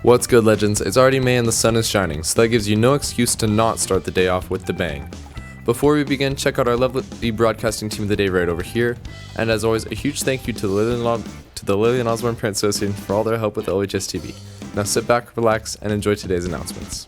What's good, Legends? It's already May and the sun is shining, so that gives you no excuse to not start the day off with the bang. Before we begin, check out our lovely broadcasting team of the day right over here. And as always, a huge thank you to the Lillian Osborne Parent Association for all their help with LHS TV. Now sit back, relax, and enjoy today's announcements.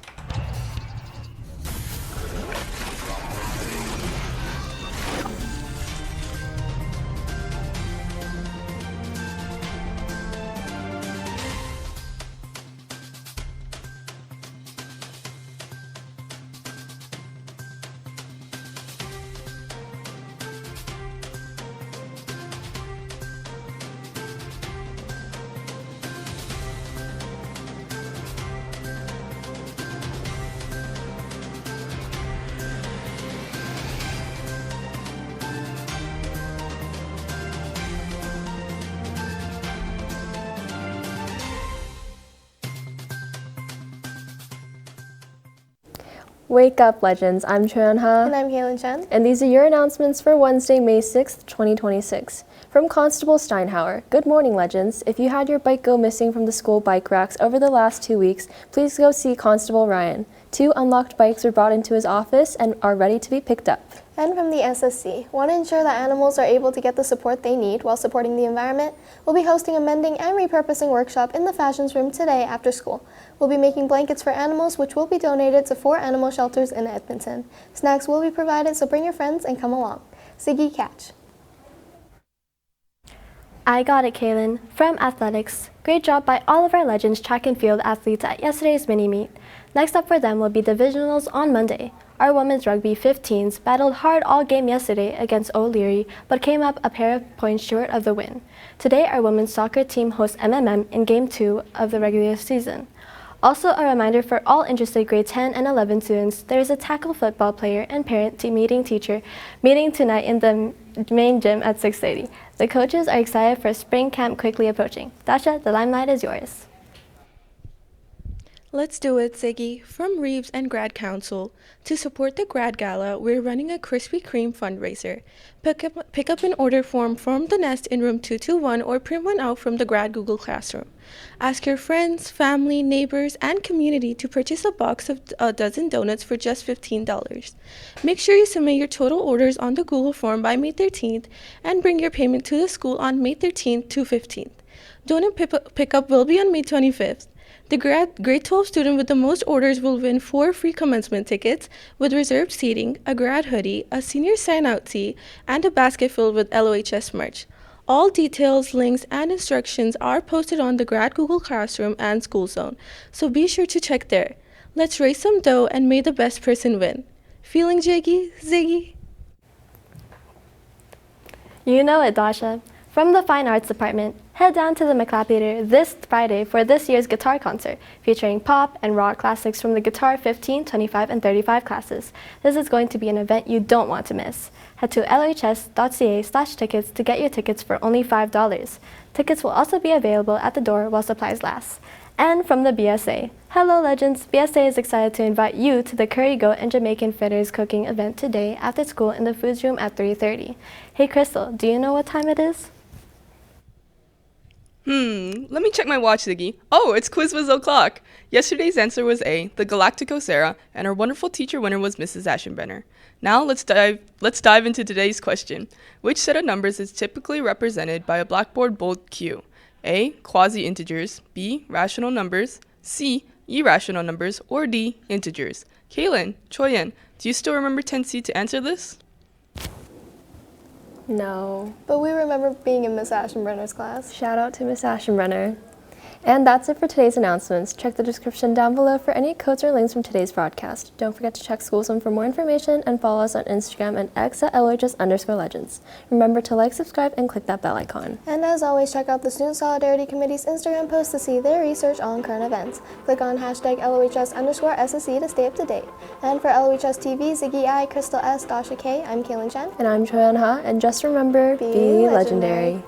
Wake up, Legends. I'm Choi-Yeon-ha. And I'm Kaylin Chen. And these are your announcements for Wednesday, May 6th, 2026. From Constable Steinhauer, good morning, Legends. If you had your bike go missing from the school bike racks over the last 2 weeks, please go see Constable Ryan. 2 unlocked bikes were brought into his office and are ready to be picked up. And from the SSC, want to ensure that animals are able to get the support they need while supporting the environment? We'll be hosting a mending and repurposing workshop in the fashions room today after school. We'll be making blankets for animals, which will be donated to 4 animal shelters in Edmonton. Snacks will be provided, so bring your friends and come along. Siggy Catch. I got it, Kaylin. From athletics, great job by all of our Legends track and field athletes at yesterday's mini-meet. Next up for them will be divisionals on Monday. Our women's rugby 15s battled hard all game yesterday against O'Leary, but came up a pair of points short of the win. Today, our women's soccer team hosts MMM in Game 2 of the regular season. Also, a reminder for all interested grade 10 and 11 students, there is a tackle football player and parent teacher meeting tonight in the main gym at 6:30. The coaches are excited for spring camp quickly approaching. Dasha, the limelight is yours. Let's do it, Ziggy. From Reeves and Grad Council. To support the Grad Gala, we're running a Krispy Kreme fundraiser. Pick up an order form from the Nest in room 221 or print one out from the Grad Google Classroom. Ask your friends, family, neighbors, and community to purchase a box of a dozen donuts for just $15. Make sure you submit your total orders on the Google form by May 13th and bring your payment to the school on May 13th to 15th. Donut pickup will be on May 25th. The grade 12 student with the most orders will win 4 free commencement tickets with reserved seating, a grad hoodie, a senior sign-out tee, and a basket filled with LOHS merch. All details, links, and instructions are posted on the Grad Google Classroom and School Zone, so be sure to check there. Let's raise some dough and may the best person win. Feeling jiggy, Ziggy? You know it, Dasha. From the Fine Arts Department, head down to the Maclab Theatre this Friday for this year's guitar concert, featuring pop and rock classics from the Guitar 15, 25, and 35 classes. This is going to be an event you don't want to miss. Head to lohs.ca/tickets to get your tickets for only $5. Tickets will also be available at the door while supplies last. And from the BSA, hello Legends, BSA is excited to invite you to the Curry Goat and Jamaican Fritters cooking event today after school in the foods room at 3:30. Hey Crystal, do you know what time it is? Let me check my watch, Ziggy. Oh, it's Quiz Whiz o'clock. Yesterday's answer was A, the Galactico Sarah, and our wonderful teacher winner was Mrs. Aschenbrenner. Now let's dive into today's question. Which set of numbers is typically represented by a blackboard bold Q? A, quasi-integers, B, rational numbers, C, irrational numbers, or D, integers? Kaylin, Choi-Yeon, do you still remember 10C to answer this? No. But we remember being in Miss Aschenbrenner's class. Shout out to Miss Aschenbrenner. And that's it for today's announcements. Check the description down below for any codes or links from today's broadcast. Don't forget to check School Zone for more information and follow us on Instagram and X at LHS_Legends. Remember to like, subscribe, and click that bell icon. And as always, check out the Student Solidarity Committee's Instagram post to see their research on current events. Click on hashtag LOHS_SSC to stay up to date. And for LOHS TV, Ziggy I, Crystal S, Dasha K, I'm Kaylin Chen. And I'm Choi-Yeon-ha, and just remember, be legendary.